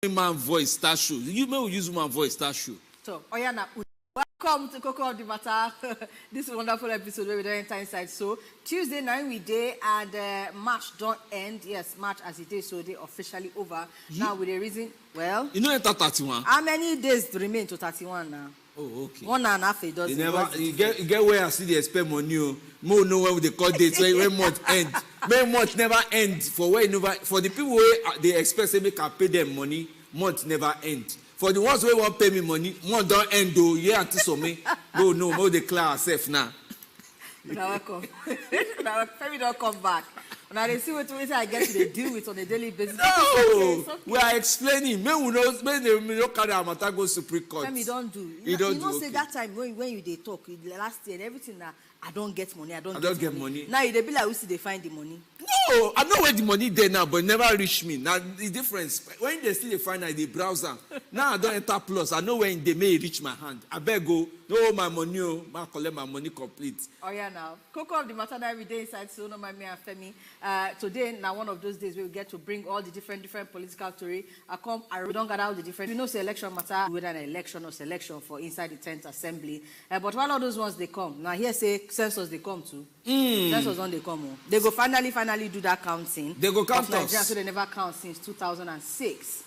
Man voice start show. You may use man voice start show. So, Oyana, welcome to Coco of the Matter. This wonderful episode where we don't enter inside. So, Tuesday night we day and March don't end. Yes, March as it is, so they officially over. Now with the reason, well, you know enter 31. How many days remain to 31 now? Oh, okay. 1.5 it does. You get where I see they expect money. More know when they call dates when month end. When month never end for where never for the people where they expect say make I pay them money. Month never end. For the ones who won't pay me money, month don't end though. Yeah, until so me. No, declare ourselves now. Now welcome. Now Femi don't come back. Now they see what I get to deal with on a daily basis. No, okay. We are explaining. When they no carry our matter go Supreme Court. Femi don't do. You don't say okay. That time when you they talk last year and everything that I don't get money. I don't get money. Now they be like, we see they find the money. No, I know where the money there now, but it never reach me. Now the difference when they still find out the browser. Now I don't enter plus. I know when they may reach my hand. I better go. No, my money. I collect my money complete. Oh yeah, now Coco of the Matter every day inside. So no, my me and Femi. Today now one of those days where we get to bring all the different political story. We don't gather all the different. We know say election matter whether an election or selection for inside the 10th assembly. But while all those ones they come now here say census they come too. Census on they come. They go finally do that counting. They go count Nigeria, so they never count since 2006.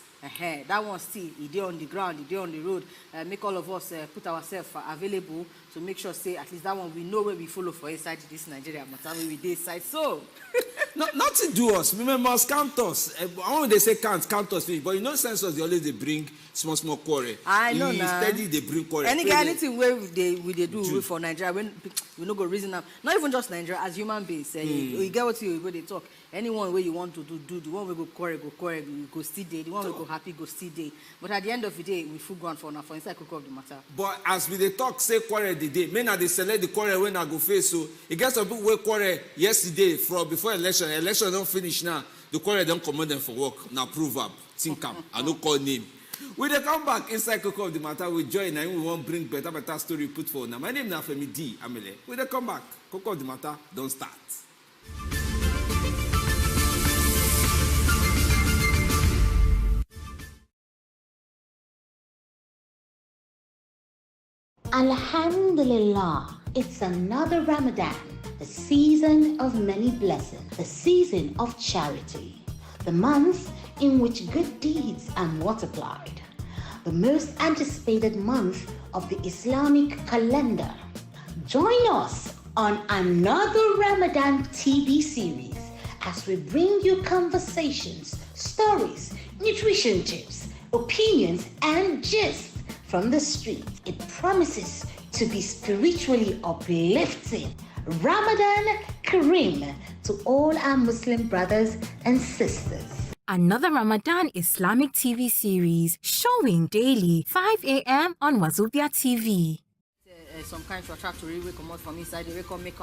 That one still, it dey on the ground, it dey on the road. Make all of us put ourselves available to make sure, say, at least that one we know where we follow for inside this Nigeria matter, where we dey inside. So, not to do us. We must count us. I want they say count us, but you know, census they always they bring small quarrel. I know now. Steady they bring quarrel. Anything where they do for Nigeria, when we no go reason them. Not even just Nigeria, as human beings. You get what you they talk. Anyone where you want to do the one we go quarrel, we go still day. The one we go happy, go still day. But at the end of the day, we full ground for now for inside Coco of the Matter. But as we they talk, say quarrel the day. Men are they select the quarrel when I go face. So it gets some people who quarrel yesterday from before election. Election don't finish now. The quarrel don't command them for work. Now prove up. Think up. I don't call name. We they come back inside Coco of the Matter with joy and we want bring better story put for now. My name is Femi D. Amele. We they come back. Coco of the Matter don't start. Alhamdulillah, it's another Ramadan, the season of many blessings, the season of charity, the month in which good deeds are multiplied, the most anticipated month of the Islamic calendar. Join us on another Ramadan TV series as we bring you conversations, stories, nutrition tips, opinions, and gist from the street. It promises to be spiritually uplifting. Ramadan Kareem to all our Muslim brothers and sisters. Another Ramadan Islamic TV series showing daily 5 a.m. on Wazobia TV. Some kind of trajectory will come out from inside the record make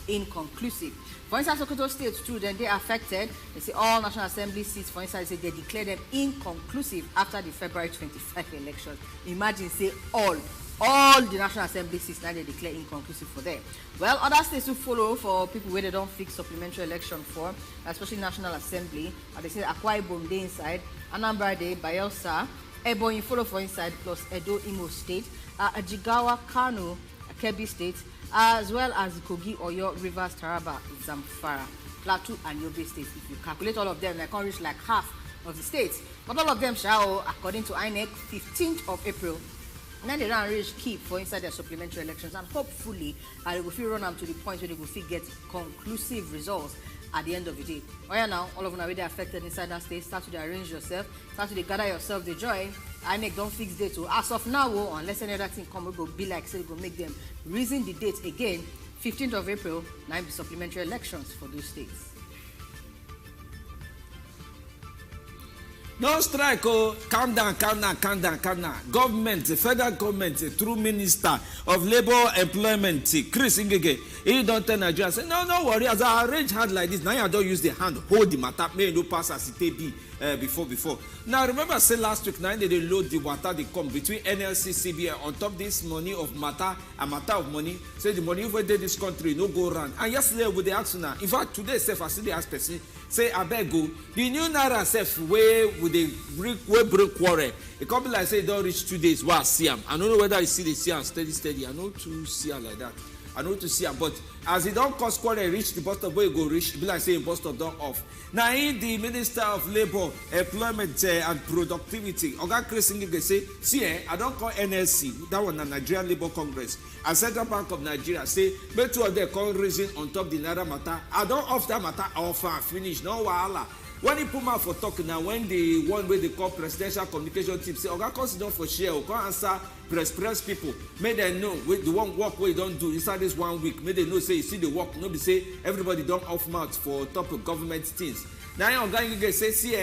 inconclusive. For instance, Sokoto State too, then they affected. They say all National Assembly seats, for instance, they declared them inconclusive after the February 25 election. Imagine, say all the National Assembly seats now they declare inconclusive for them. Well, other states will follow for people where they don't fix supplementary election for, especially National Assembly. They say Akwa Ibom they inside, Anambra Day, Bayelsa, Ebonyi follow for inside, plus Edo, Imo State, Jigawa, Kano, Kebbi State, as well as Kogi, Oyo, Rivers, Taraba, Zamfara, Plateau, and Yobe States. If you calculate all of them, they can reach like half of the states. But all of them shall, according to INEC, 15th of April. And then they don't reach keep for inside their supplementary elections, and hopefully they will feel run them to the point where they will get conclusive results at the end of the day. Oh yeah, now all of them are already affected inside that state. Start to arrange yourself, start to gather yourself the joy. INEC don't fix date. So as of now, unless any other thing come, we go be like say we go make them reason the date again. 15th of April, now be supplementary elections for those states. No strike, calm down. Government, the federal government, through Minister of Labour Employment, Chris Ngege, he don't tell Nigeria, say, no worry, as I arrange hand like this, now I don't use the hand, hold the matter, may no pass as it be before. Now remember, say last week, now they load the water, they come between NLC, CBN, on top this money of matter, a matter of money, say the money over there, this country, no go around. And yesterday, with the action now, in fact, today, I see the ask person, say abeg go the new naira sef wey we dey break quarrel e come be like say e don reach 2 days wey I see am. I no know whether you still dey see am steady. I no too see am like that. I no to see am, but as e don cause quarrel reach the bus stop wey e go reach, e be like say im bus stop don off. Na im the Minister of Labour, Employment and Productivity, Oga Chris Ngige say, see I don call NLC, that one na Nigerian Labour Congress, and Central Bank of Nigeria say make two of them come reason on top the naira matter. I don off that matter off and finish, no wahala. When he put mouth for talk now, when the one way they call presidential communication team say oga consider for share or come answer press people, make them know the one work wey don do inside this 1 week, make them know say you see the work, no be say everybody don off mouth for top of government things. Now oga Ngige say see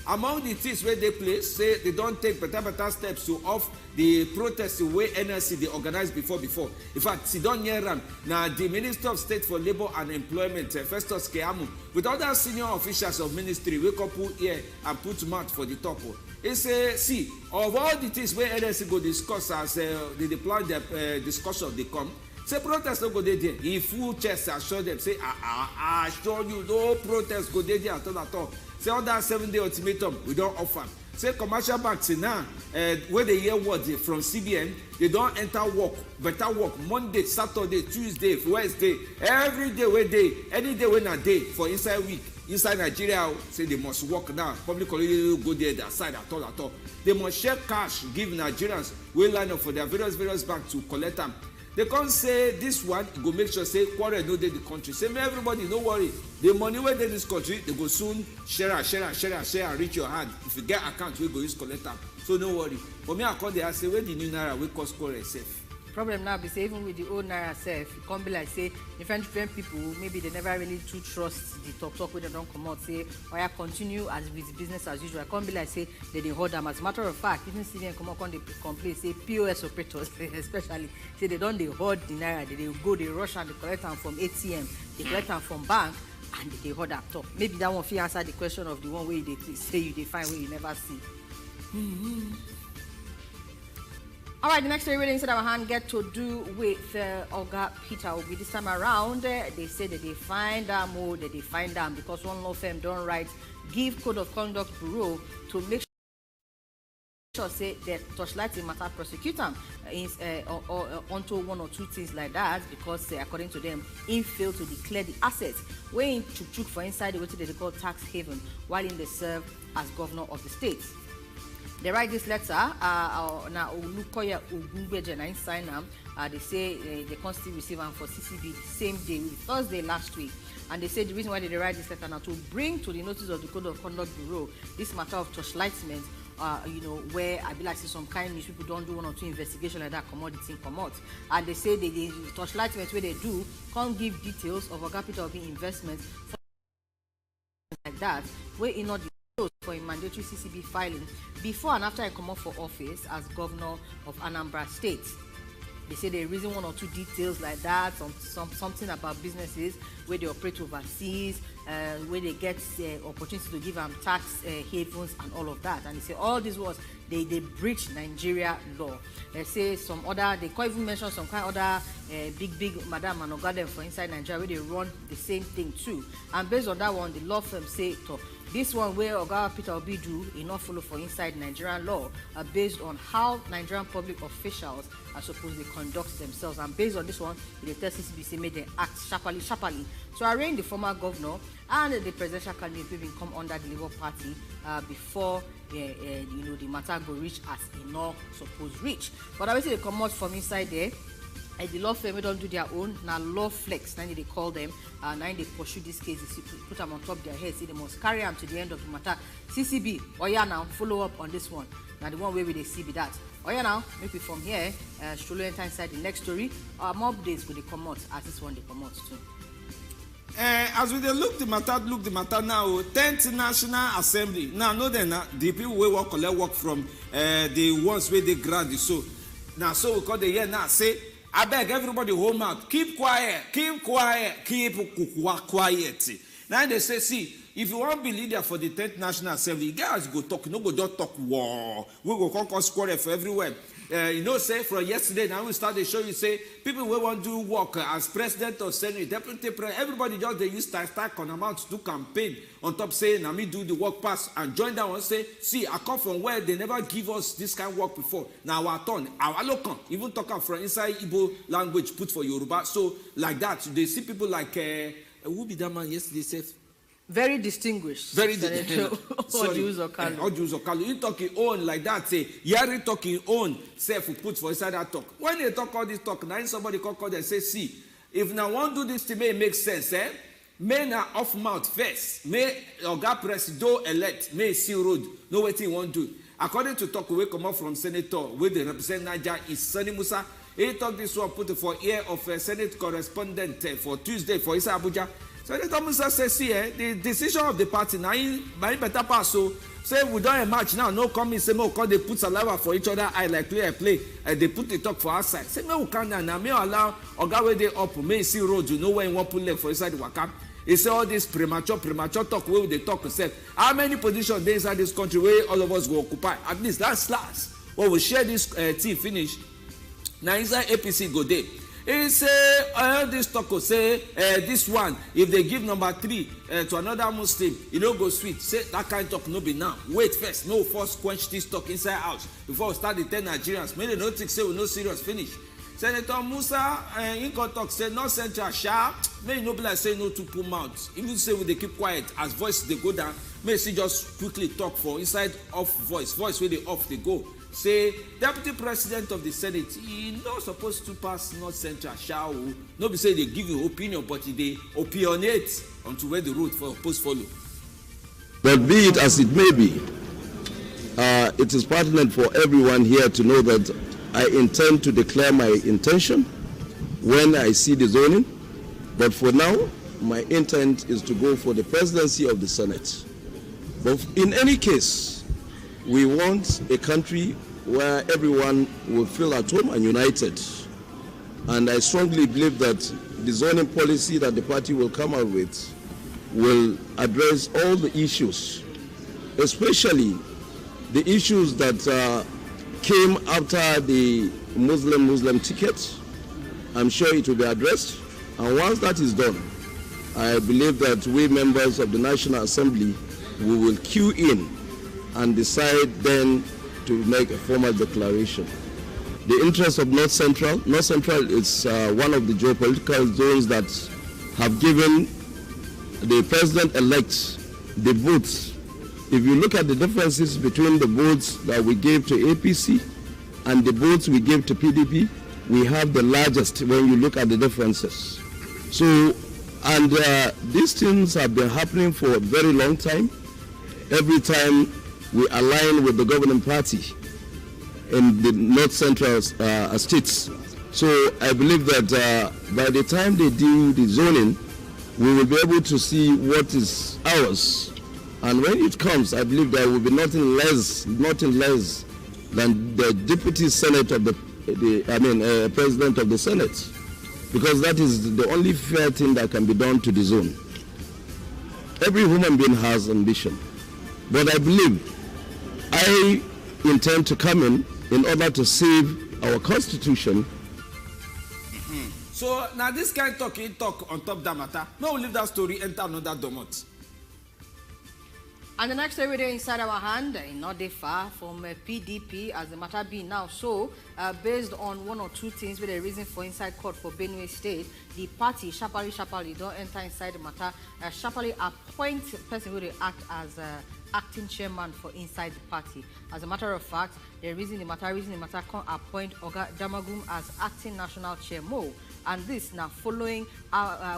among the things wey dey place say they don take better steps to off the protest wey NLC dey organize before. In fact, sit down near am na the Minister of State for Labour and Employment, Festus Keyamo, with other senior officials of ministry wey come put ear and put mouth for the talk. He say see of all the things wey NLC go discuss as they plan their discussion dey come. Say protest no go dey there. He full chest assure them say I assure you no protest go dey there at all. Say under 7-day ultimatum we don offer. Say commercial banks now wey dey hear word from CBN, they don enter work, better work Monday, Saturday, Tuesday, Wednesday, every day wey dey, any day wey na day for inside week. Inside Nigeria, say they must work now. Public holiday go there their side at all. They must share cash, give Nigerians wey line up for their various banks to collect them. They can't say this one go make sure say quarrel no dey the country. Say make everybody no worry. The money wey dey this country they go soon share and reach your hand. If you get account we go use collect am. So no worry. For me I call the say where the new naira wey cause quarrel safe. Problem now be say even with the old naira self, it can't be like say different people maybe they never really too trust the talk wey they don't come out say or continue as with business as usual. It can't be like say they hold them. As a matter of fact, even CBN come out on they complain say POS operators especially say they don't hold the naira, they rush and they collect them from ATM, they collect them from bank and they hold that top. Maybe that one fit answer the question of the one way they say you they find where you never see. All right, the next story really inside our hand get to do with Oga Peter Obi. This time around, they say that they find them because one law firm don't write give code of conduct bureau to make sure say that torchlighting matter prosecute them onto one or two things like that because according to them, he failed to declare the assets wey in chuk for inside the way they call tax haven while in the serve as governor of the state. They write this letter, now Olukoya Ogungbeje na sign them. They say they can't still receive them for CCB the same day, Thursday last week. And they say the reason why they write this letter now to bring to the notice of the Code of Conduct Bureau this matter of torchlightment, where I be like see some kind of people don't do one or two investigations like that, commodity come out. And they say the torchlightment where they do can't give details of a capital of investments like that, where in not for a mandatory CCB filing before and after I come up for office as governor of Anambra State. They say they reason one or two details like that, something about businesses where they operate overseas, where they get opportunity to give them tax havens and all of that. And they say all this was they breach Nigeria law. They say some other, they can't even mention some kind of other big madam and garden for inside Nigeria where they run the same thing too. And based on that one, the law firm say this one where Oga Peter Obi do not follow for inside Nigerian law based on how Nigerian public officials are supposed to conduct themselves. And based on this one, the CCBC made them act sharply to arraign the former governor and the presidential candidate who will come under the Labour Party before the matter go reach as it not supposed reach. But obviously they come out from inside there. The law firm don't do their own. Now law flex, now they call them. Now they pursue this case. They put them on top of their heads. Say they must carry them to the end of the matter. CCB, now follow up on this one. Now the one way we they see be that. Now maybe from here, stroll enter inside the next story. More updates will they come out as this one they come out too. As we look the matter now, 10th National Assembly. Now know then the people will work from the ones where they grant the so. Now so we call the year now say. I beg everybody home out. Keep quiet. Now they say, see, if you want to be leader for the 10th National Assembly, you guys go talk, no go just talk war. We go conquer square for everywhere. You know, say from yesterday, now we start the show, you say, people will want to do work as president or senate, deputy president, everybody just they use stack on amount to do campaign on top saying, now me do the work pass and join that one, say, see, I come from where they never give us this kind of work before. Now our turn, our local, even talking from inside Igbo language put for Yoruba. So like that, they see people like, who be that man yesterday said? Very distinguished. Very distinguished. Ojuzo. You talk your own like that, say, Yari talk your own self put for inside that talk. When they talk all this talk, now somebody call and say, see, if now one do this to me, it makes sense, eh? May na off mouth first. May Oga Presido elect, may see road, know what he want to do. According to talk, we come up from Senator, where they represent Niger is Sani Musa. He talk this one put for ear of a Senate correspondent for Tuesday for Isa Abuja. Senator Musa says, see, the decision of the party now, my better pass. So, say we don't match now, no come in, say, no, because they put saliva for each other, I like play, and they put the talk for outside. Say, no, we can't now, may allow, or go where they up, may see road, you know where you want to put leg for inside the Wakam. He say all this premature talk, where they talk yourself. How many positions there inside this country where all of us go occupy? At least that's last. When we share this team finish, now inside APC go there. He say, all this talk will say, this one, if they give number 3 to another Muslim, you don't go sweet. Say, that kind of talk no be now. Wait first, no first quench this talk inside house before we start the 10 Nigerians. Maybe no think say we no serious finish. Senator Musa, in talk say, no central sha, may no be like say no to pull mouth. Even say when they keep quiet, as voice they go down, may see just quickly talk for inside off voice where they off they go. Say, Deputy President of the Senate, he not supposed to pass North Central, shall no be say they give you opinion, but they opinionate onto where the road for post follow. But be it as it may be, it is pertinent for everyone here to know that I intend to declare my intention when I see the zoning. But for now, my intent is to go for the presidency of the Senate. But in any case, we want a country where everyone will feel at home and united. And I strongly believe that the zoning policy that the party will come out with will address all the issues, especially the issues that came after the Muslim ticket. I'm sure it will be addressed. And once that is done, I believe that we members of the National Assembly, we will queue in and decide then to make a formal declaration. The interest of North Central is one of the geopolitical zones that have given the president-elect the votes. If you look at the differences between the votes that we gave to APC and the votes we gave to PDP, we have the largest when you look at the differences. So, and these things have been happening for a very long time. Every time we align with the governing party in the North Central states. So I believe that by the time they do the zoning, we will be able to see what is ours. And when it comes, I believe there will be nothing less than the deputy senate of president of the Senate, because that is the only fair thing that can be done to the zone. Every human being has ambition, but I believe I intend to come in order to save our constitution. So now this kind of talk on top that matter. No, we'll leave that story, enter another domot. And the next story there inside our hand, not that far from PDP, as the matter be now. So, based on one or two things with a reason for inside court for Benue State, the party sharply don't enter inside the matter. Sharply appoint person who will act as acting chairman for inside the party. As a matter of fact, the reason the matter can appoint Umar Damagum as acting national chairman. And this now following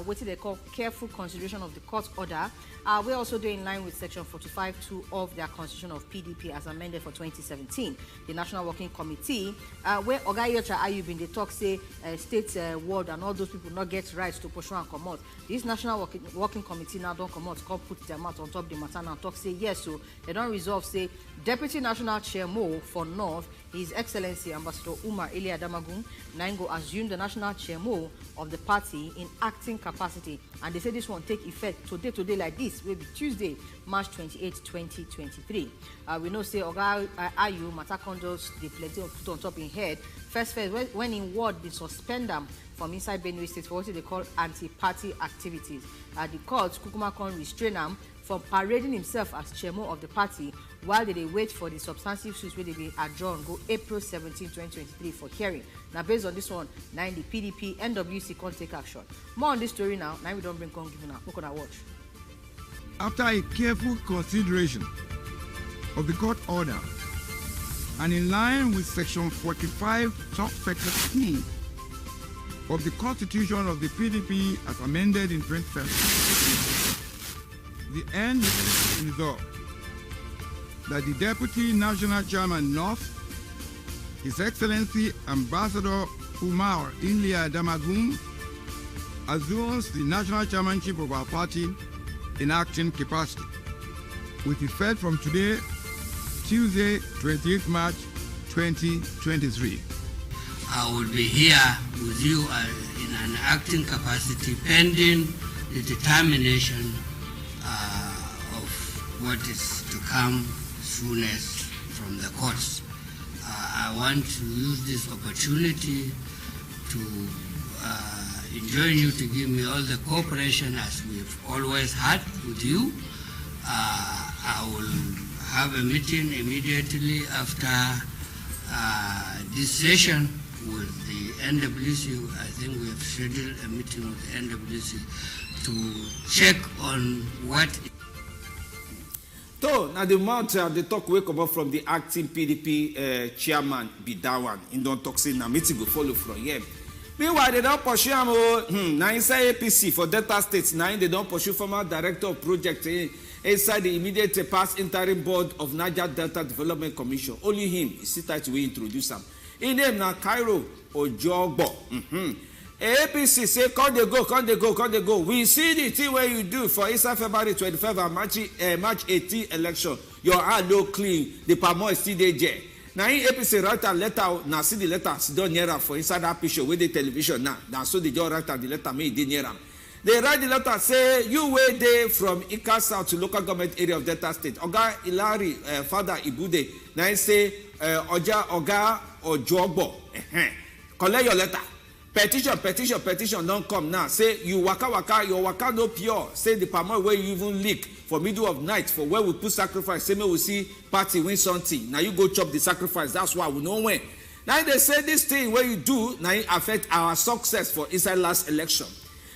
what they call careful consideration of the court order. We're also doing in line with section 45(2) of their constitution of PDP as amended for 2017. The National Working Committee, where Dr Iyorchia Ayu in the talk say state ward and all those people not get rights to pursue and come out. This National Working Committee now don't come out, come put their mouth on top of the matter and talk say yes, so they don't resolve say Deputy National Chairman for North, His Excellency Ambassador Umar Damagum, now go assume the national chairman of the party in acting capacity. And they say this won't take effect today like this, will be Tuesday, March 28, 2023. We know say Oga Ayu, Matakondos, the plenty of put on top in head. First, when in word, they suspend them from inside Benue State for what they call anti-party activities. The court, Kukuma can restrain him from parading himself as chairman of the party while they wait for the substantive suits where they be adjourned go April 17, 2023 for hearing. Now, based on this one, now the PDP NWC can't take action. More on this story now. Now we don't bring on giving up. Look at our watch. After a careful consideration of the court order and in line with Section 45, subsection E of the Constitution of the PDP as amended in 2017, the end is resolved that the Deputy National Chairman North, His Excellency Ambassador Umar Damagum, assumes the national chairmanship of our party in acting capacity, with effect from today, Tuesday, 28th March 2023. I will be here with you in an acting capacity pending the determination of what is to come soonest from the courts. I want to use this opportunity to enjoin you to give me all the cooperation as we've always had with you. I will have a meeting immediately after this session with the NWC. I think we have scheduled a meeting with the NWC to check on what. So now the amount the talk wake up from the acting PDP chairman be that one. In don't talk say now meeting will follow from here. Meanwhile, they don't pursue now inside APC for Delta States. Now they don't pursue former director of project inside the immediate past interim board of Niger Delta Development Commission. Only him is sit tight to introduce him. In name now Cairo Ojogbo. APC say come they go. We see the thing where you do for inside February 25 and March 18 election. Your eye no clean. The palm is still there. Now in APC write a letter. Now see the letter. Sit down near for inside that picture with the television now. Now so they just write the letter. Me they near them. They write the letter say you were there from Ika South to local government area of Delta State. Oga Ilari Father Ibude. Now he say Oga Ojogbo. Collect your letter. Petition don't come now. Say you waka, your waka no pure. Say the palm oil where you even leak for middle of night for where we put sacrifice. Say me we see party win something. Now you go chop the sacrifice. That's why we know when. Now they say this thing where you do now it affect our success for inside last election.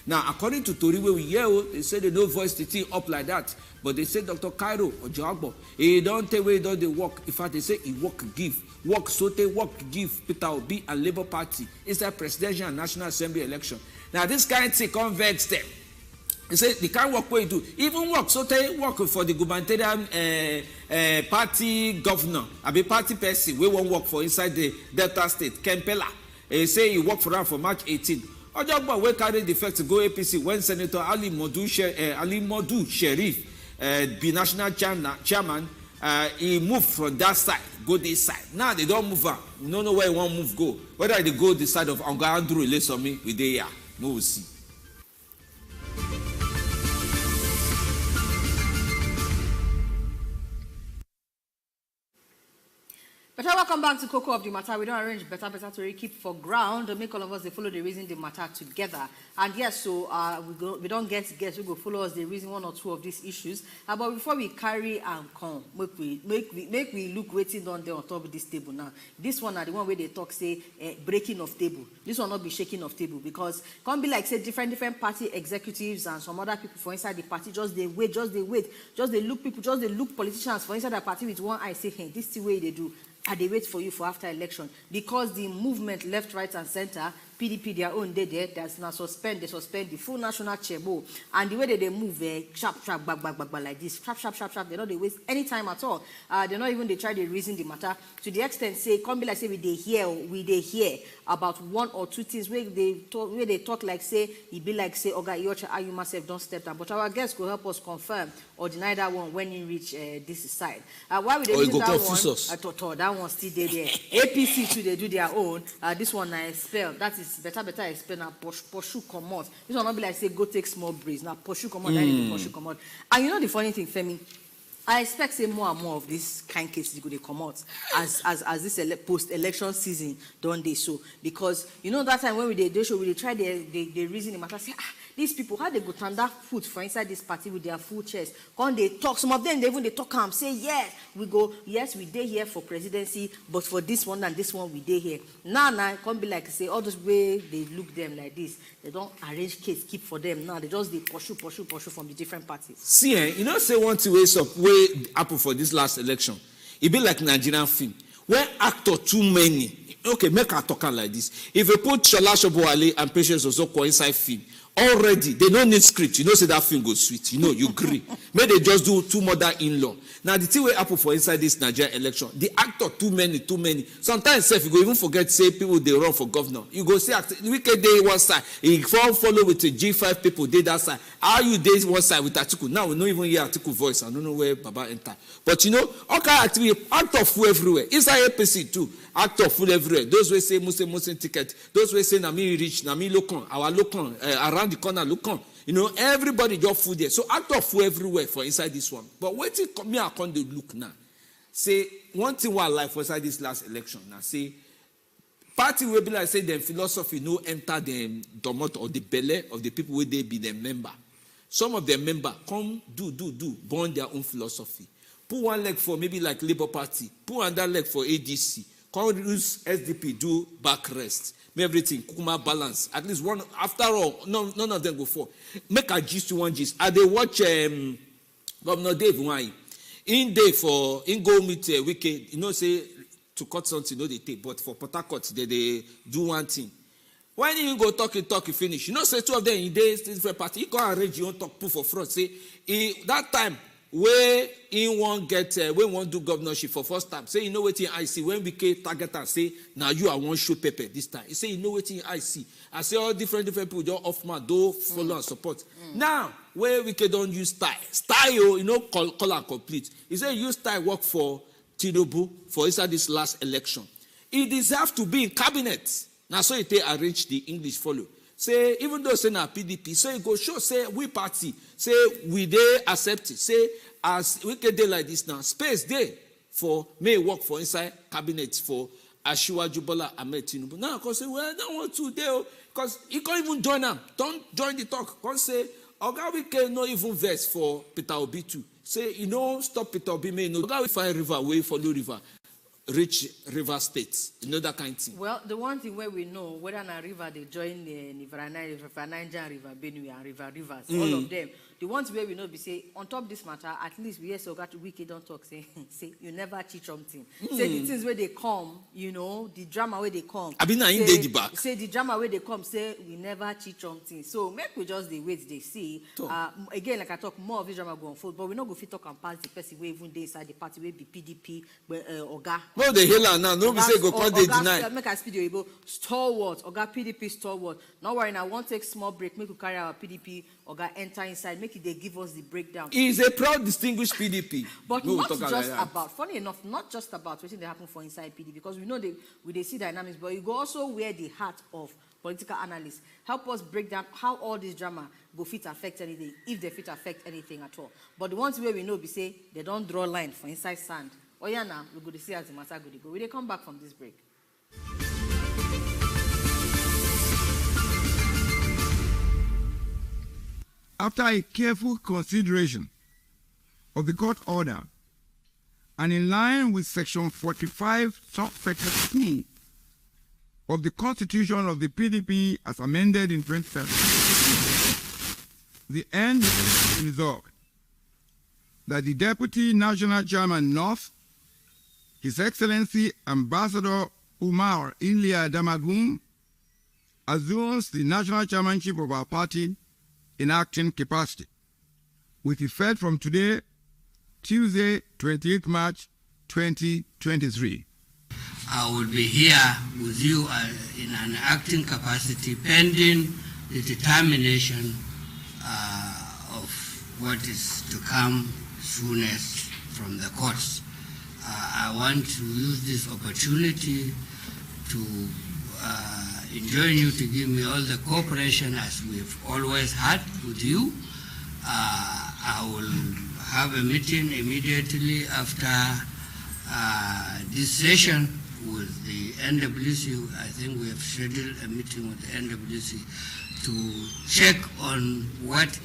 Now according to Tori where we hear, they say they don't voice the thing up like that. But they say Dr. Cairo Ojogbo, he don't tell where he don't they work. In fact, they say he work give. Work so they work give Peter Obi and Labour Party inside presidential and national assembly election. Now this kind of thing convex them. They say they can't work where you do. Even work so they work for the gubernatorial party governor. I be party person we won't work for inside the Delta State. Kempela. They say he work for them for March 18. Ojogbo we carry the fact to go APC when Senator Ali Modu Sheriff be national chairman. He moved from that side, go this side. Now they don't move on. We don't know where he want move go. Whether they go this side of Anga Andrew Lesomi, we dey here. No, we'll see. Better welcome back to Cocoa of the Matter. We don't arrange better to keep for ground to make all of us they follow the reason the matter together. And yes, so we don't get guests who go follow us the reason one or two of these issues. But before we carry and come, make we look waiting on there on top of this table now. This one are the one where they talk say breaking of table. This one not be shaking of table because can't be like say different party executives and some other people for inside the party just they wait, just they look people, just they look politicians for inside the party with one eye say, hey, this is the way they do. And they wait for you for after election because the movement left, right, and center PDP their own day there. There's now suspend the full national chair, and the way they move, sharp, bag, like this, sharp. They don't they waste any time at all. They're not even they try to reason the matter to the extent say come be like say we they hear about one or two things where they talk like say it be like say Dr Iyorchia Ayu myself don't step down, but our guests could help us confirm or deny that one when you reach this side. Why would they do that one? That one still there. APC too they do their own. This one I expel. That is better expel now. Pursue commot. This one not be like say go take small breeze now. Pursue commot. Pursue commot. And you know the funny thing, Femi. I expect say more and more of this kind cases go they come out as this post-election season don't they so, because you know that time when they show we try they reason the matter say these people how they go turn that foot for inside this party with their full chest. When they talk, some of them they talk and say yes we dey here for presidency, but for this one and this one we dey here. Now come be like say all those way they look them like this. They don't arrange case keep for them. Now they just they pursue from the different parties. See, you know say one thing way happen for this last election. It be like Nigerian film where actor too many. Okay, make a talk like this. If you put Shola Sobowale and Patience Ozoko inside film, already they don't need script. You know, say that film goes sweet. You know, you agree. Maybe they just do two mother-in-law. Now the thing will happen for inside this Nigerian election. The actor too many. Sometimes if you go even forget say people they run for governor. You go say Wicked day one side. You follow with the G5 people they that side. How you day one side with Atiku? Now we don't even hear Atiku voice. I don't know where Baba enter. But you know, okay, actually actor full everywhere. Inside APC too. Actor full everywhere. Those who say Muslim ticket. Those who say Nami rich, Nami Lokon, our Lokon, around the corner Lokon. You know, everybody just full there. So actor full everywhere for inside this one. But wait till me I come to look now. Say one thing what life for inside this last election. Now say party will be like say them philosophy no enter the domot or the belly of the people where they be their member. Some of their member come do burn their own philosophy. Put one leg for maybe like Labour Party. Put another leg for ADC. Come use SDP do backrest. Everything Kuma balance. At least one after all, none of them go for. Make a gist to one gist. I they watch Governor Dave Wine. In go meet Wicked, you know, say to cut something, they take, but for Port Harcourt, they do one thing. When you go talk, you finish. You know, say two of them in days different party, you go arrange your own talk proof for fraud. Say that time where in one get when one do governorship for first time. Say you know what I see when we target and say now you are one show paper this time. You say you know what I see. I say all different people just off my door follow and support. Now where we don't use style, you know, call and complete. He say use style work for Tinubu for inside this last election. He deserves to be in cabinet. Now so he arrange the English follow. Say, even though say na PDP, so it go show, say, we party, say, we they accept it. Say, as we get day like this now, space day for may work for inside cabinet for Asiwaju Bola Ahmed Tinubu. Now, because say, well, I don't want to do, because you can't even join them. Don't join the talk. Because say, Oga we can not even verse for Peter Obi too. Say, you know, stop Peter Obi, may no. Oga we find river, way follow river. Rich river states, you know that kind of thing. Well, the one thing where we know whether na river they join the River Niger, River Benue, and rivers, all of them. The ones where we know be say on top of this matter, at least we so got Wicked don't talk say you never teach something. Say the things where they come, you know, the drama where they come. I mean, in the back. Say the drama where they come, say we never teach something. So make we just the wait they see. Again, like I talk more of this drama go on foot, but we not go fit talk and pass the person where even they inside the party where be PDP, Oga. No, they heal now. No, we say go call they deny. Make us video able stalwart, Oga PDP stalwart. Not worry now. Won't take small break. Make we carry our PDP Oga enter inside. Make it they give us the breakdown. He is a proud, distinguished PDP. But no, not just about. Funny enough, not just about what they happen for inside PDP, because we know they see dynamics, but you go also wear the hat of political analysts. Help us break down how all this drama go fit affect anything, if they fit affect anything at all. But the ones where we know, we say they don't draw line for inside sand. Oh yeah, now we go to see as the matter go to go. We they come back from this break. After a careful consideration of the court order and in line with Section 45, subsection 2 of the Constitution of the PDP as amended in 2017, the end is resolved that the Deputy National Chairman North, His Excellency Ambassador Umar Damagum, assumes the national chairmanship of our party in acting capacity, with effect from today, Tuesday, 28 March 2023. I will be here with you in an acting capacity pending the determination of what is to come soonest from the courts. I want to use this opportunity to enjoin you to give me all the cooperation as we've always had with you. I will have a meeting immediately after this session with the NWC. I think we have scheduled a meeting with the NWC to check on what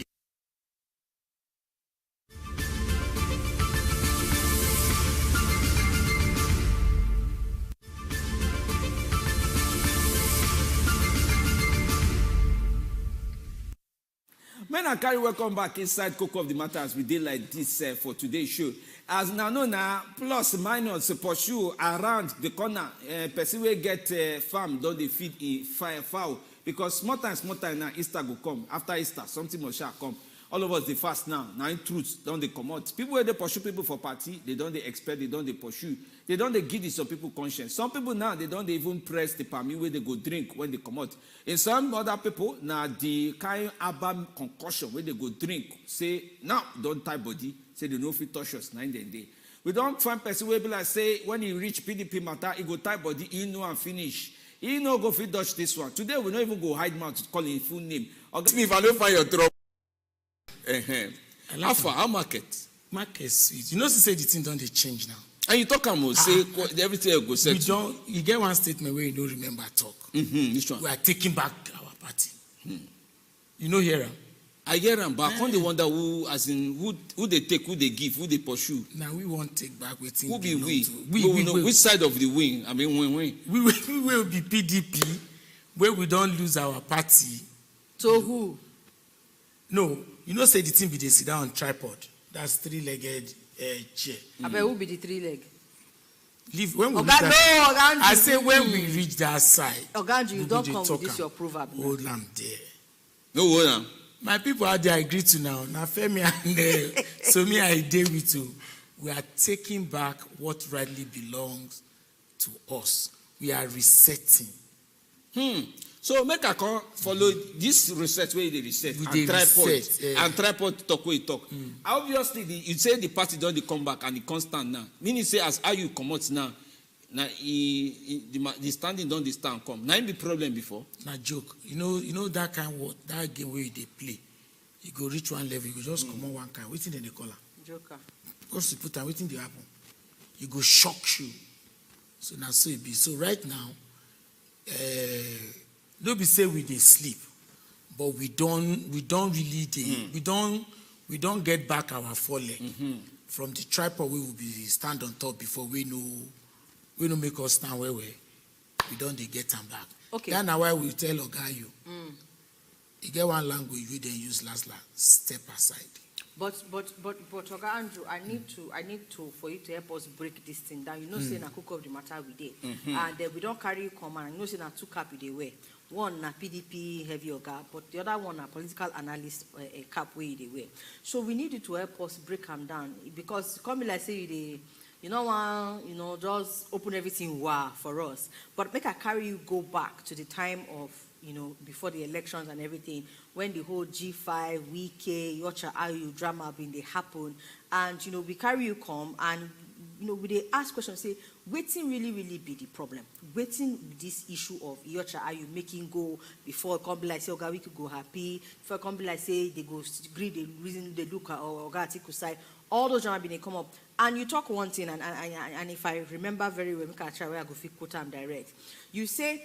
Men and carry welcome back inside Cocoa of the Matter as we did like this for today's show. As now, plus minus pursue around the corner, person will get farm, don't they feed in fowl. Because small time now, Easter will come. After Easter, something must shall come. All of us, they fast now. Now in truth, don't they come out. People where they pursue people for party, they don't they expect, they don't they pursue. They don't they give this some people conscience. Some people now, they don't they even press the permit where they go drink when they come out. In some other people, now the kind of album concussion where they go drink, say, now don't tie body, say they no fit touch us 9 day. We don't find person where be like say, when he reach PDP matter, he go tie body, he know and finish. He no go fit dodge this one. Today, we don't even go hide mouth to call him full name. If I don't find your trouble. How far? How market? Market sweet. You know, say the thing don't they change now. And you talk about say everything go set. We don't. You get one statement where you don't remember talk. Which one? We are taking back our party. You know here. I hear them, but I can't wonder who, as in who they take, who they give, who they pursue. Now we won't take back waiting. Who be we? We know which side of the wing. I mean, when we will be PDP, where we don't lose our party. So who? No, you know, say the thing be they sit down on tripod. That's 3-legged chair. I bet who be the 3-leg? Leave when we reach that. I say when we reach that side. Oganju, you don't come with this your proverb. Hold on there. No, hold on. My people out there agree to now. Now, Femi and so me, I dare with you. We are taking back what rightly belongs to us. We are resetting. So make a call follow this reset where they reset with and tripod reset, and tripod talk where you talk. Obviously, you say the party don't come back and the constant now. Meaning say as how you come out now, the standing don't stand come. Now be problem before. Now joke. You know that kind of what that game where they play. You go reach one level, you go just come on one kind. Waiting in the color. Joker. Because you put time, waiting to happen. You go shock you. So now so it be. So right now, don't be say we dey sleep, but we don't really we don't get back our 4 leg from the tripod. We will be stand on top before we no make us stand where we don't they get them back. Okay. That's why we tell Oga Ayu. You get one language we then use last step aside. But Oga Andrew, I need to for you to help us break this thing down. You know, say na Cocoa of the Matter we did, and we don't carry command. You know, say na 2 cap they wear. One na PDP heavy Oga, but the other one na political analyst cap where they wear. So we need you to help us break them down because come like say you know just open everything for us. But make I carry you go back to the time of before the elections and everything, when the whole G5, Wike, Iyorchia Ayu drama been they happen, and we carry you come and we they ask questions, say, waiting really be the problem. Waiting this issue of Iyorchia Ayu making go before come be like say Oga Wike go happy, before come be like say they go agree the reason they look at or Oga Atiku side, all those drama been they come up. And you talk one thing, and if I remember very well, I try where I go fit quote them direct. You say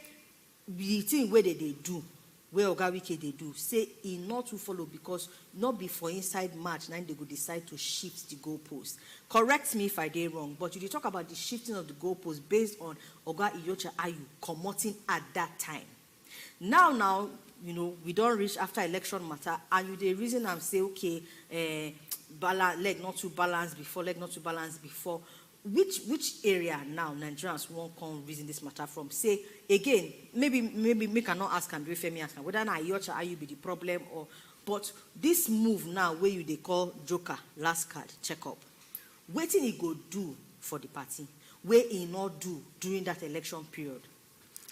the thing where they do, where Oga Wike they do, say he not to follow because not before inside March, now they go decide to shift the goalpost. Correct me if I did wrong, but you talk about the shifting of the goalpost based on Oga Iyorchia Ayu commoting at that time. Now, we don't reach after election matter, and the reason I'm say okay, leg not too balanced before, which area now Nigerians won't come reason this matter from? Say again, maybe me cannot ask and Femi ask whether na Iyorchia Ayu be the problem or, but this move now where you they call joker last card check up, waiting he go do for the party, where he not do during that election period.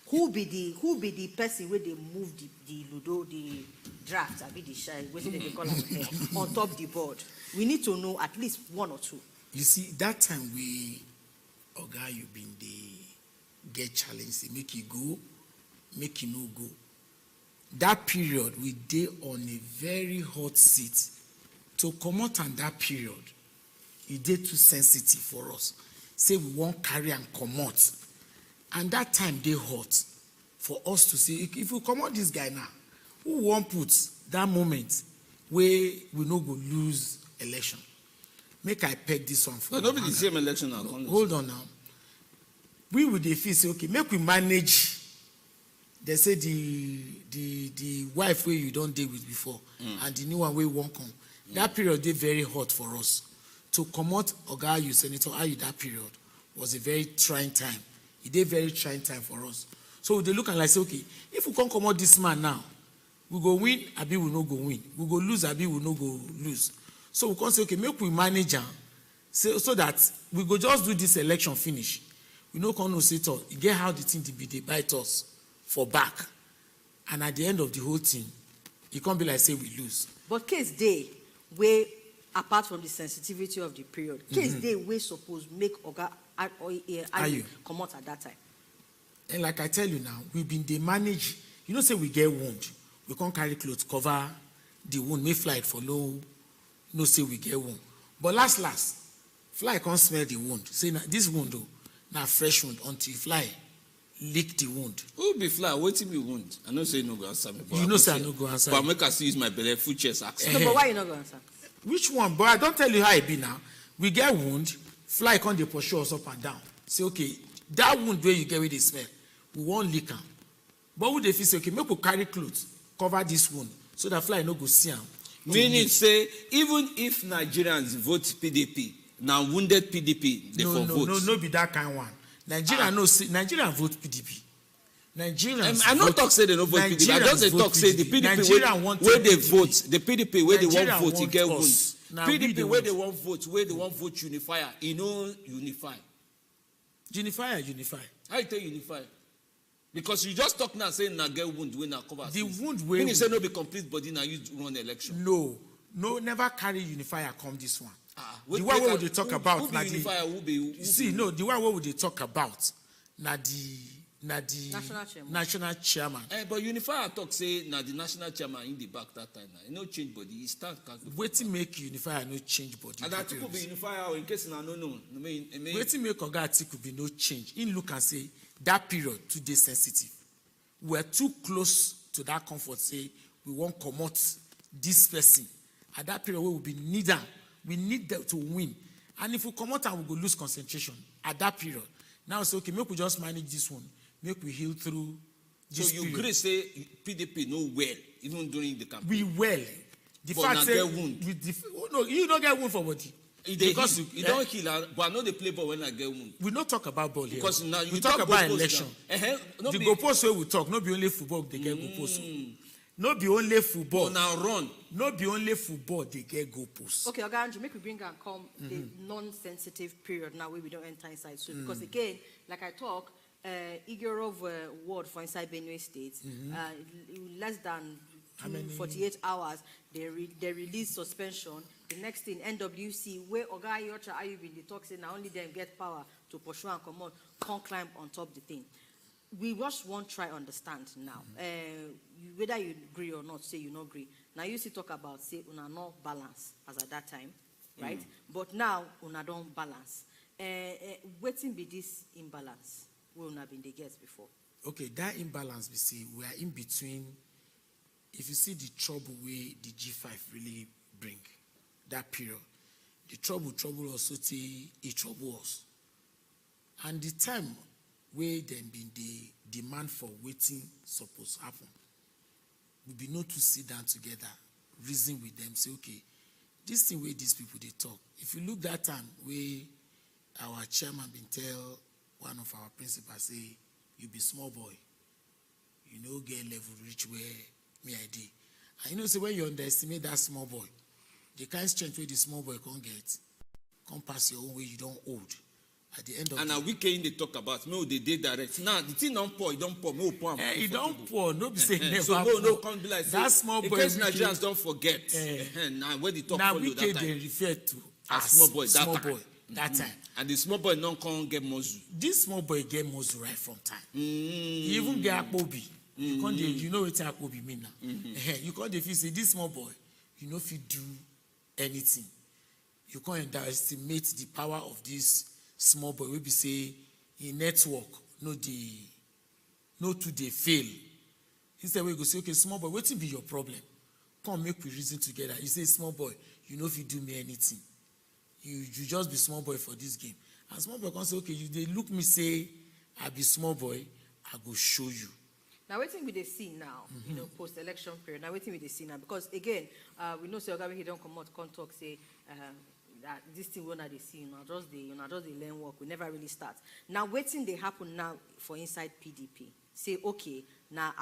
Who be the person where they move the ludo, the draft, I be the shy, waiting they call them on top the board. We need to know at least one or two. You see, that time we, Oga, you been the get challenged, they make you go, make you no go. That period, we did on a very hot seat. To come out on that period, it did too sensitive for us. Say we won't carry and come out. And that time they hot for us to say, if we come out this guy now, who won't put that moment where we no go lose election? Make I peg this one for. No, don't be the same election now. Hold on now. We would feel say, okay, make we manage. They say the wife where you don't deal with before, and the new one where won't come. That period they very hot for us. To come out Oga Ayu, Senator Ayu, that period was a very trying time. It did very trying time for us. So they look and like say, okay, if we can't come out this man now, we go win, Abi will not go win. We go lose, Abi will not go lose. So we can say, okay, make we manage so that we go just do this election finish. We no can no say to get how the thing to be they bite us for back. And at the end of the whole thing, it can't be like say we lose. But case day, where apart from the sensitivity of the period, case day we suppose make Oga Ayu come out at that time. And like I tell you now, we've been they manage. You know, say we get wound, we can't carry clothes cover the wound. May fly it for no say we get wound. But last, fly can't smell the wound. Say this wound though, now fresh wound until fly lick the wound. Who be fly? What be wound? I know say no go answer me. You know say I no go answer. But make us use my belly full chest ask. No, but why you not go answer? Which one? But I don't tell you how it be now. We get wound, fly can't they pursue us up and down. Say okay, that wound where you get with the smell, we won't lick them. But would they feel say okay, make we carry clothes, cover this wound, so that fly no go see them. Meaning say even if Nigerians vote PDP, now wounded PDP, they for vote. No, be that kind one. Nigeria Nigeria vote PDP. Nigerians. I not talk say they no vote PDP. I just talk say the PDP where they vote, the PDP where they won't vote, you get wound. PDP where they won't vote unifier, you know unify. Unify. How you tell unify? Because you just talk now saying na get wound when na cover. The wound where when you say no be complete body now you run election. No, never carry unifier come this one. The one what would they talk about? Who be unifier? The one what would they talk about? Na the national chairman. But unifier talk say na the national chairman in the back that time now. No change body. He stand. Waiting make unifier no change body. And that could be unifier in case na no. Waiting make Oga Atiku be no change. In look and say that period too dey sensitive. We are too close to that comfort. Say we won't commot this person. At that period we will be neither. We need them to win. And if we come out and we go lose concentration at that period, now it's okay, make we just manage this one. Make we heal through this period. So you agree say PDP no well, even during the campaign? We well. The but fact say, no, you don't get wound for body. Because you don't heal, but I know they play ball when I get wound. We not talk about ball here. Because now you we talk about election. The goalpost where we talk, not be only football, they get goalpost. Not be only football. Now run. Not be only football, they get goalposts. Okay, Oga Andrew, make we bring and come the non-sensitive period now where we don't enter inside. So because again, like I talk, Igorov ward for inside Benue State, less than 48 hours, they release suspension. The next thing, NWC, where Oga Iyorchia Ayu been the talk say now only them get power to pursue and come on, can't climb on top the thing. We just won't try understand now. Whether you agree or not, say you not agree. Now you see talk about say una not balance as at that time, right? But now una don't balance. Waiting be this imbalance we una been the guess before. Okay, that imbalance we see we are in between. If you see the trouble way the G5 really bring that period, the trouble also say it trouble us, and the time where then been the demand for waiting supposed happen. We be not to sit down together, reason with them, say, okay, this thing where these people they talk. If you look that time where our chairman been tell one of our principals, say, you be small boy. You know, get level reach where me I did. And you know, say when you underestimate that small boy, the kind of strength where the small boy can't get, can't pass your own way, you don't hold. At the end of and the now we can they talk about no they did direct. Now the thing don't pour, you don't pour, no pour. you don't pour, no be saying never. So no can't be like that small boy. In case Nigerians don't forget. Now when they talk now for we you can that time. they refer to as small boy that time. And the small boy non can't get muzzle. This small boy get muzzle right from time. He even get Akpobi. You can't you know what Akpobi mean now. You can't if you say this small boy, you know if you do anything. You can't underestimate the power of this small boy. We be say in network, no to they fail. Instead we go say, okay, small boy, what will be your problem? Come make we reason together. You say, small boy, you know if you do me anything. You just be small boy for this game. And small boy can say, okay, they look me say, I be small boy, I go show you. Now, waiting with the scene now, you know, post-election period. Now, waiting with the scene now, because again, we know, say, he don't come out, can't talk, say, that this thing will not they see, just the learn work. We never really start. Now, waiting they happen now for inside PDP. Say, okay, now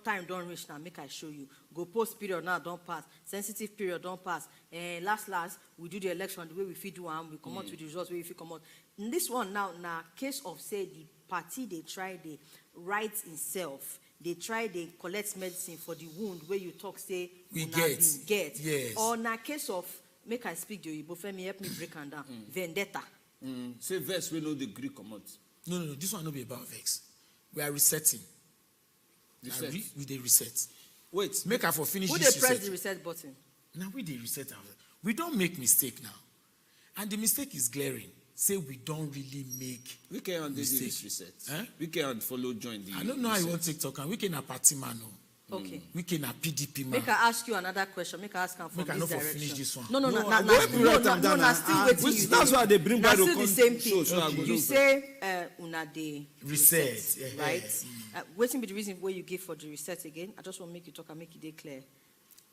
time don't reach now, make I show you. Go post period now, don't pass. Sensitive period don't pass. And last, we do the election the way we fit do and we come out with the results, the way we fit come out. In this one now, case of say the party they try the right itself. They try they collect medicine for the wound where you talk say we get. Yes. Or na case of make I speak to you, but me help me break and down. Vendetta. Say vex we know the Greek command. No. This one no be about vex. We are resetting. We dey reset. Wait, make I for finish who this they press reset. the reset button? Now we dey reset ourselves. We don't make mistake now, and the mistake is glaring. Say we don't really make. We can do this reset. We can follow join the. I don't know how you want TikTok and we can a party man. Okay. We can a PDP man. Make I ask you another question. Make I ask him from this direction. Finish this one. No. Still waiting. That's why they bring back still the same thing. So you say una the reset, right? Waiting be the reason where you give for the reset again. I just want to make you talk and make it clear.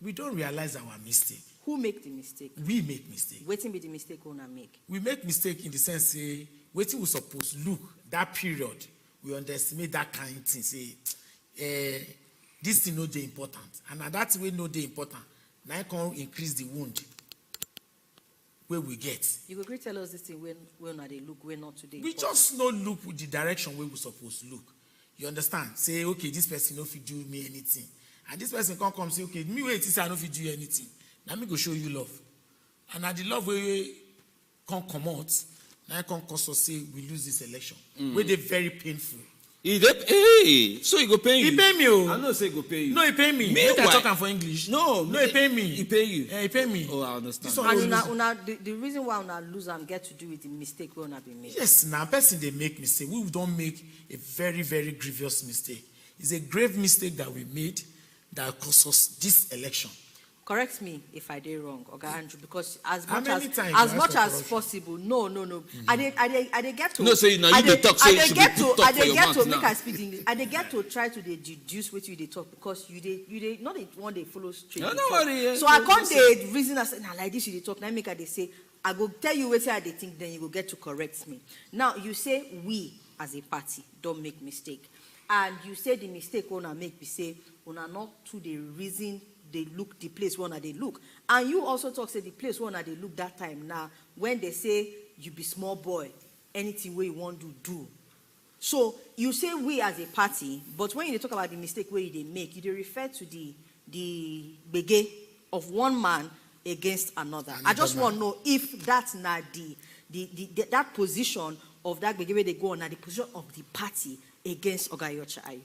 We don't realize our mistake. Who make the mistake? We make mistake. Waiting be the mistake una make. We make mistake in the sense say waiting we suppose look that period. We underestimate that kind of thing. Say this thing no dey important. And that way no dey important. Now I can increase the wound where we get. You go tell us this thing when they look, when not today. We just no look with the direction where we supposed to look. You understand? Say, okay, this person no fit do me anything. And this person can't come say, okay, me wait, I no fit do anything. Now me go show you love. And at the love where can't come out, now I can't cause us say we lose this election. Where they very painful. So he go pay you. He pay me. I know say he go pay you. No, he pay me. Me, I talking for English. No, he pay me. He pay you. He pay me. Oh, I understand. And the reason why una lose and get to do with the mistake we una be made. Yes, now person they make mistake. We don't make a very, very grievous mistake. It's a grave mistake that we made that cost us this election. Correct me if I did wrong, Oga Andrew, because as How much as possible, no. I dey get to. No, so now you dey talk. So you should be put up for your mouth now. Make I speak English. I dey get to try to deduce what you dey talk because you dey not the one they follow straight. No worry. So I can't dey reason I say nah like this you dey talk. Now make I dey say I go tell you what I dey think. Then you go get to correct me. Now you say we as a party don't make mistake, and you say the mistake una make be say una not to the reason. They look the place one they look, and you also talk say the place one they look that time now when they say you be small boy, anything where you want to do. So you say we as a party, but when you talk about the mistake where they make, you refer to the bege of one man against another. I just want to know if that's not the that position of that bege where they go on, the position of the party against Dr Iyorchia Ayu.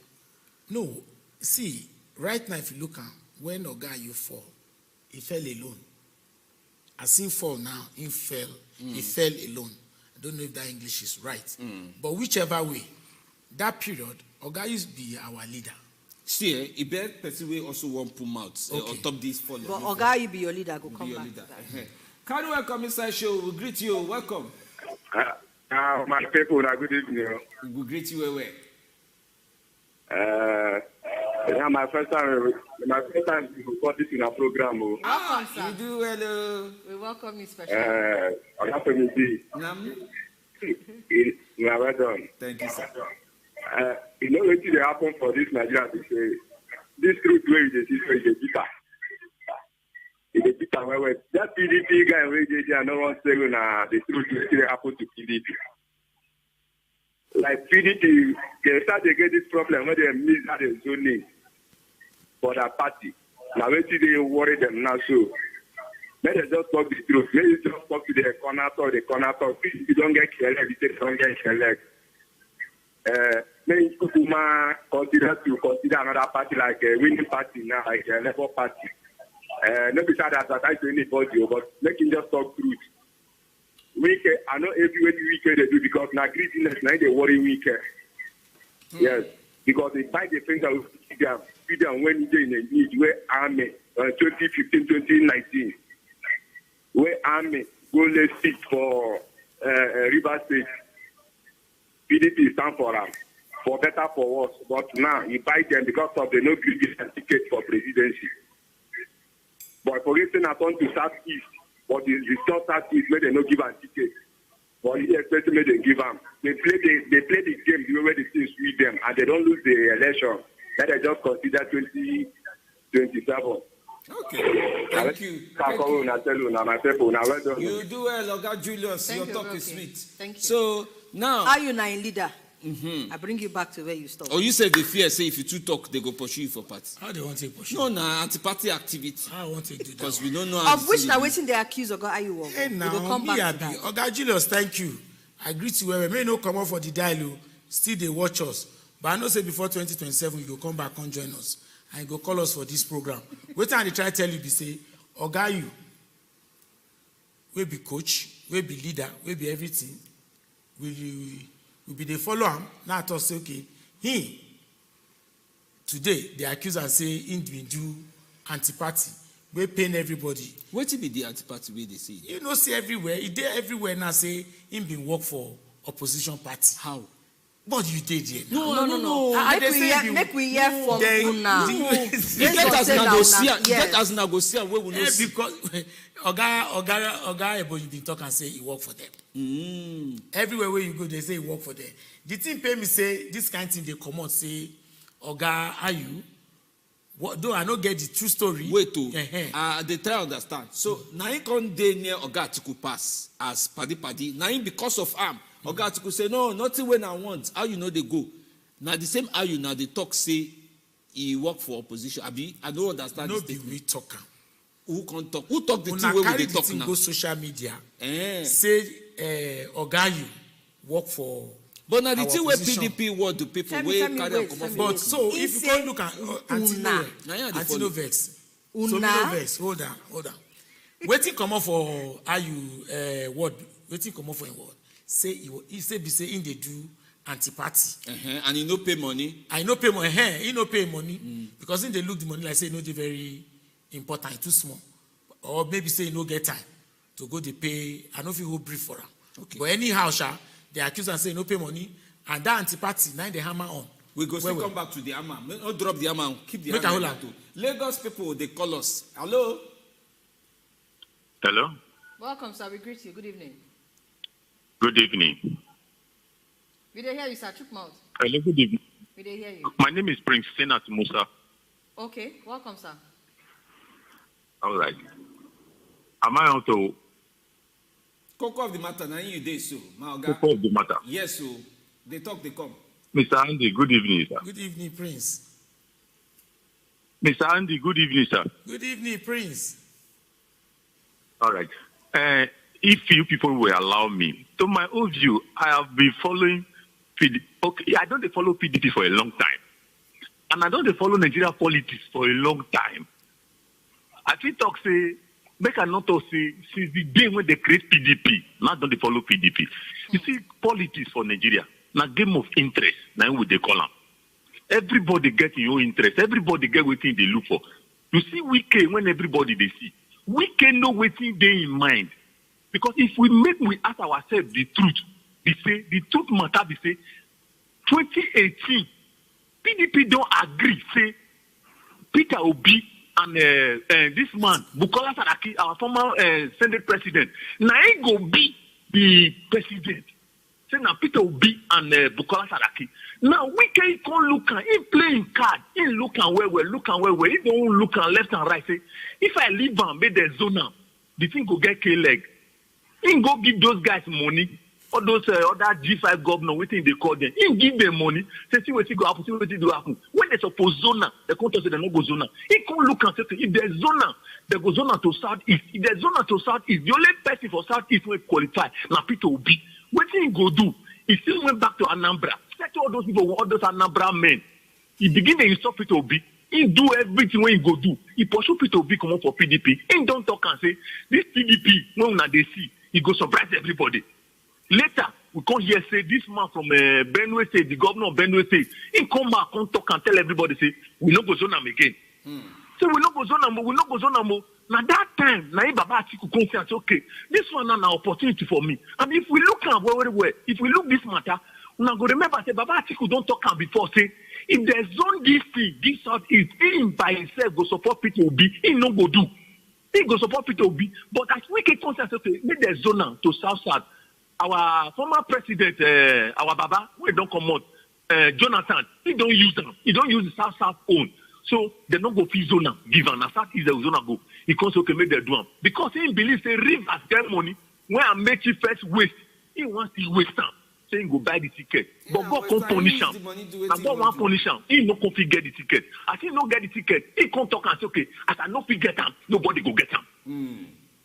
No, see, right now if you look at when Oga you fall, he fell alone. As he fall now, he fell alone. I don't know if that English is right. But whichever way, that period, Oga used to be our leader. See, he bet person will also want put mouth on top this fall. But Oga, you be your leader, go come back. Can you welcome inside show? We greet you. Welcome. My people, good evening. We greet you well. Yeah, my first time to put this in a program. Welcome, sir. You do well. We welcome you, special. I have to be. You are well done. Thank you, sir. You know what will happen for this Nigeria to say, this truth where is a bitter. It's a bitter where that PDP guy where they no one saying the truth will still happen to PDP. Like PDP, they start to get this problem when they miss that zoning for that party. Now wait till they worry them now so. Let them just talk the truth. Let them just talk to the corner talk. PDP don't get elected, they don't get elected. Many people consider another party like a winning party now, like a Labour Party. Not because I advertise to anybody, but make him just talk truth. Wicked, I know everywhere the wicked they do because now greediness, now they worry wicked. Yes, because they buy the things that will feed them when they're in a need. Where army 2015, 2019, where army go let's seek for River State. PDP stand for them, for better, for worse. But now you buy them because of the no greedy ticket for presidency. But forgetting I turn to Southeast, but the still Southeast where they no give a ticket. But he especially they give them. They play the game the way the things with them, and they don't lose the election. That they just consider 2027. Okay, thank you. You do well, Oga Julius. Your talk is sweet. Thank you. So now, are you now in leader? I bring you back to where you stopped. Oh, you said the fear say if you two talk, they go pursue you for party. How they want to pursue? No, anti-party activity. How I want to do that? Because we don't know how. Of which now waiting they accuse Oga Ayu of. Hey, now, we go come back to that. Oga Julius, thank you. I greet you. We may not come out for the dialogue. Still they watch us. But I know say before 2027 you go come back and join us. And you go call us for this program. Wait till they try to tell you, be say, Oga Ayu, we be coach, we be leader, we be everything. We be the follow-up. Now I say, okay, he, today, they accuse and say, he do anti-party. We pain everybody. What be the anti-party way they say? You know, see everywhere. He did everywhere now say, him been work for opposition party. How? But you did here. No. Make we hear from Una. Get as negotiate where we know see. Because Oga Ebo, you been talk and say he work for them. Everywhere where you go, they say he work for them. The thing pay me say this kind of thing they come out say Oga Ayu. Though I don't get the true story. Wait to they try to understand. So now he come dey near Oga Atiku pass as paddy. Now because of am. Oga Atiku say no, nothing when I want. How you know they go? Now the same how you now they talk say he work for opposition. I don't understand. No be we talker. Who can talk? Who talk the thing where we they talk now? Go social media. Say Oga Ayu work for. But now the thing where PDP want the people where carry come off. But so if you go look at Antinovex. Hold on. Waiting come off for Ayu word. Waiting come off for him word. Say he say be saying they do anti-party. And he no pay money. I no pay money. He no pay money because in they look the money like say no they very important, too small, or maybe say no get time to go they pay. I don't feel who brief for him. Okay. But anyhow, they accuse and say no pay money, and that anti-party now they hammer on. We go still come back to the hammer. Don't drop the hammer. Keep the hammer. Lagos people they call us. Hello. Hello. Welcome, sir. We greet you. Good evening. Good evening. We didn't hear you, sir. Chukmouth. Hello, good evening. We didn't hear you. My name is Prince Senat Musa. Okay, welcome, sir. All right. Am I on to? Cocoa of the matter, now you day so. Cocoa of the matter. Yes, so they talk, they come. Mr. Andy, good evening, sir. Good evening, Prince. Mr. Andy, good evening, sir. Good evening, Prince. All right. If you people will allow me, to my own view, I have been following PDP. Okay, I don't follow PDP for a long time. And I don't follow Nigeria politics for a long time. I think talk say, make I not talk say, since the day when they create PDP, now don't they follow PDP. You see, politics for Nigeria, now game of interest, now what they call them. Everybody get your interest. Everybody get what they look for. You see, when everybody they see, we can know what they in mind. Because if we ask ourselves the truth, the truth matter, we say, 2018, PDP don't agree, say, Peter Obi and this man, Bukola Saraki, our former Senate president, now he go be the president. say na Peter Obi and Bukola Saraki. Now we can look at him playing card, him look and where, he don't look and left and right. Say, if I leave and make the zone now, the thing go get K-leg. He go give those guys money. All those other G5 governors, waiting they call them. He give them money. Say, see what go happen, see what do happen. When they suppose zona, they come to say they no go zona. He can look and say, if there's zona, they go zona to southeast. If there's zona to southeast, the only person for southeast will qualify. Now Peter Obi. What he go do? He still went back to Anambra. Set all those people, all those Anambra men. He begin to install Peter Obi. He do everything when he go do. He pursue Peter Obi come up for PDP. He don't talk and say, this PDP, when they see, he go surprise everybody. Later, we come here say, this man from Benue State, the governor of Benue State, he come back, come talk and tell everybody, say, we no go zone am again. So we no go zone am. Now that time, now Baba Atiku come say, okay, this one is an opportunity for me. And if we look at where, if we look this matter, we go remember, say, Baba Atiku don't talk and before, say, if there's zone this thing, this southeast, he by himself go support Peter Obi, he no go do. He go support Peter Obi. But as we can consider, okay, make the zone to south. Our former president, our Baba, we don't come out, Jonathan, he don't use them. He don't use the south own. So they don't go free zona, give an south is the zona go. He comes okay, make the drum. Because he believes the rivers get money, when I make it first waste, he wants to waste them. So he go buy the ticket. But God can't punish him. And God won't punish him. He no can get the ticket. As he no get the ticket, he can't talk and say, okay, as I no fit get them, nobody go get them.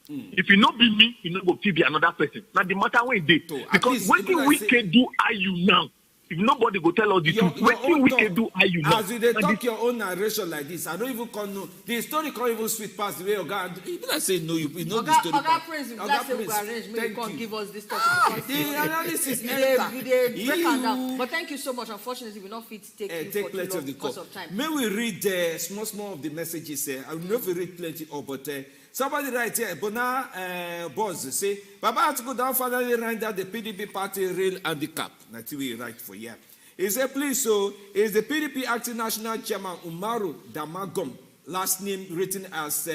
If you not be me, you not go be another person. Now the matter when they because what we can do Ayu now. If nobody go tell us the truth, what we can do Ayu now. As you they talk your own narration like this, I don't even know the story can't even sweet past the way you got. Even I say no, you know the story. Oga Prince, if let's say we arrange, maybe you can't give us this topic. The analysis break down. But thank you so much. Unfortunately, we not fit take plenty of the course of time. May we read small of the messages? I will not read plenty of, but. Somebody right here, Bona Boz, say, Baba Atiku don't finally render the PDP party real handicap. That's what we write for here. He said, please, so, is the PDP acting national chairman Umar Damagum, last name written as,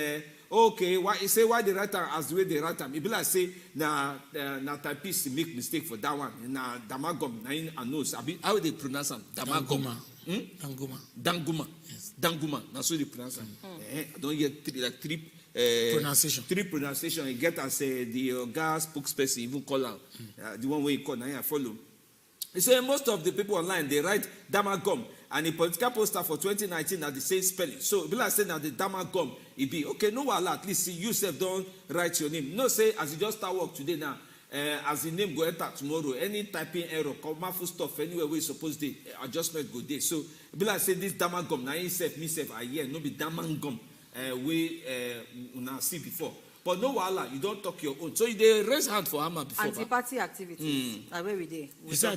okay, why they write as the way they write them? If I say, na typist make mistake for that one, na Damagum, na in knows. How they pronounce them? Damagum. Danguma. Yes. Danguma. That's what they pronounce them. I don't hear three pronunciation. Three pronunciation. You get as the gas spokesperson even call out. The one way you call now I follow. He said most of the people online they write Damagum and a political poster for 2019 at the same spelling. So people are saying that the Damagum it be okay. No wala at least see yourself don't write your name. No say as you just start work today now. As the name go enter tomorrow, any typing error, comma full stuff anywhere we supposed the adjustment go there. So people are saying this Damagum now himself myself I hear no be Damagum. We now see before, but no wala, you don't talk your own. So they raise hand for Hammer before. Anti-party activities. Where we dey? You say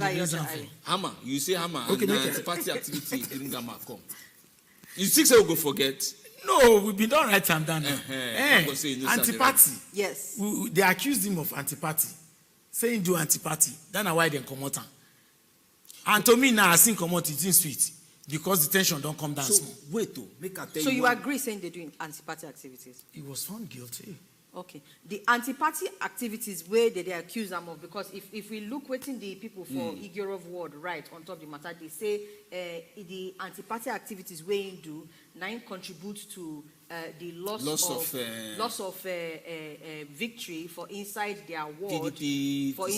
Hammer. You say Hammer. Okay, anti-party activity during Hammer come. You think so? We go forget? No, we been done right time down now. Anti-party. Yes. They accused him of anti-party, saying do anti-party. That's why they come out. And to me now, I think come out it's sweet. Because the tension don't come down so, small. Wait, make a tell so you agree saying they're doing anti-party activities? He was found guilty. Okay. The anti-party activities where they accuse them of, because if we look waiting the people for Igorov word right on top of the matter, they say the anti-party activities where you do, 9 contributes to the loss of victory for inside their ward, for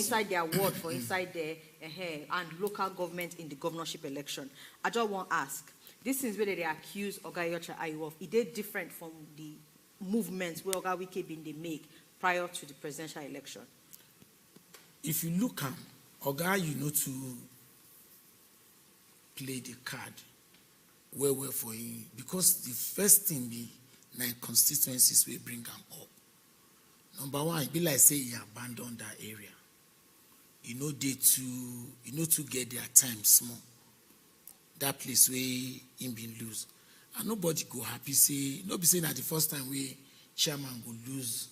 inside their and local government in the governorship election. I just want to ask, this is where they accuse Dr Iyorchia Ayu of. Is it different from the movements where Oga Wike been they make prior to the presidential election? If you look at Oga, you know to play the card well for him, because the first thing be 9 constituencies will bring him up. Number one, it be like say he abandoned that area. You know to get their time small. That place where him been lose. And nobody go happy say, nobody saying that the first time we chairman go lose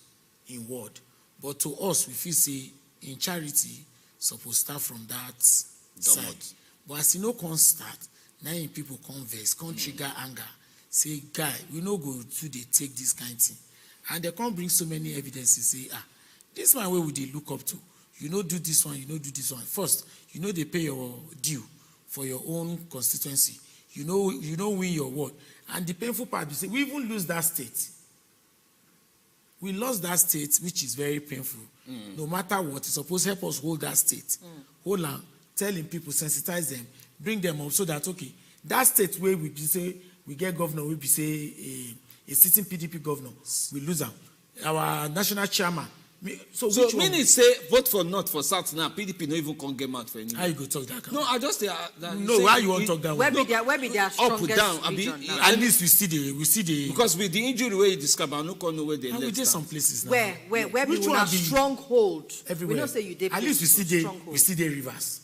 in ward. But to us, we feel say in charity, supposed start from that side. But as you know, can start, now people converse, can't trigger anger. Say, guy, we no go to they take this kind of thing. And they can't bring so many evidences, say, this one where would they look up to? you know do this one, you know do this one. First, you know they pay your due for your own constituency. You know win your word. And the painful part is we even lose that state. We lost that state, which is very painful. No matter what, it's supposed to help us hold that state. Hold on, telling people, sensitize them, bring them up so that, okay, that state where we say we get governor, we be say a sitting PDP governor, we lose them. Our national chairman. So meaning say vote for North for South now, PDP no even can get out for anything. How you go talk that? No, I just say no. Why you want to talk that? Where be their strongest up down? region now? At least we see the because with the injury where you describe, I no know where they left. We did some places now. Where we have stronghold. Everywhere. We don't say you did. At least we see the rivers.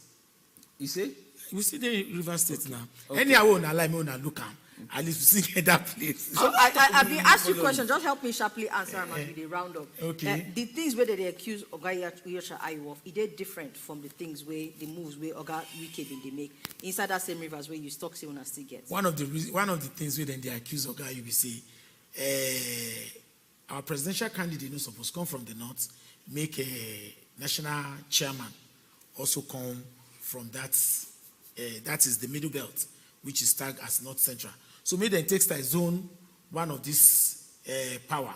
You say we see the river state now. Any I want to look at. At least we see that place. So I've been asked you a question. Just help me sharply answer and with the round up. Okay. The things where they accuse Dr Iyorchia Ayu of, it different from the things where the moves where Oga Wike been they make inside that same rivers where you stock say una still get. One of the things where then they accuse Oga Ayu be say our presidential candidate no supposed to come from the north, make a national chairman also come from that is the middle belt, which is tagged as North Central. So maybe then takes the zone, one of this power,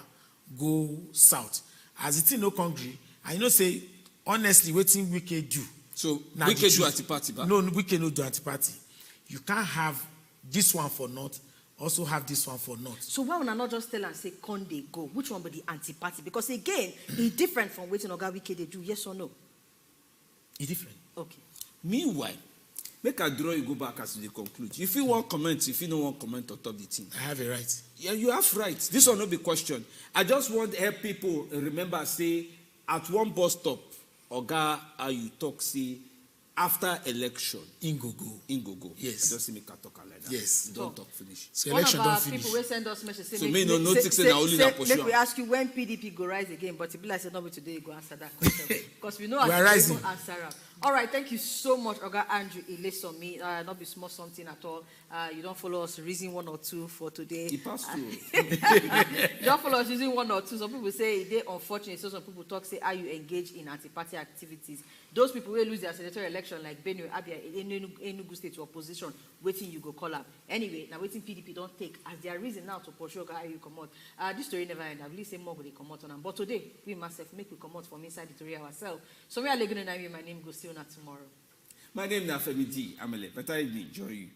go south. As it's in no country, I know say, honestly, waiting we can do. So we can do anti-party, no, we cannot do anti-party. You can't have this one for North, also have this one for North. So why would I not just tell and say, Conde go? Which one be the anti-party? Because again, it's different from waiting Oga Wike they do, yes or no? It's different. Okay. Meanwhile, make a draw you go back as they conclude. If you want comment, if you don't want comment on top the thing. I have a right. Yeah, you have rights. This will not be questioned. I just want to help people remember, say, at one bus stop, Oga Ayu talk, say, after election. Ingogo. Yes. Just make a talk like that. Yes. Don't talk finish. So election don't finish. People will send us message. So me no notice say only na pursue. Make we ask you when PDP go rise again, but it be like say no today you go answer that question because we know we are rising. Answer am. All right, thank you so much, Oga Andrew Ilesomi. Not be small something at all. You don't follow us reason 1 or 2 for today. He passed through. You don't follow us reason 1 or 2. Some people say they unfortunate. So some people talk say are you engaged in anti-party activities? Those people will lose their senatorial election like Benue, Abia, Enugu State to opposition. Waiting you go call up. Anyway, now waiting PDP don't take as their reason now to pursue Oga Ayu come out. This story never end. I believe say more will come out on them. But today we must make we come out from inside the story ourselves. So we are going to name my name go see you tomorrow. My name is Femi D. Amele. Better evening. Enjoy you.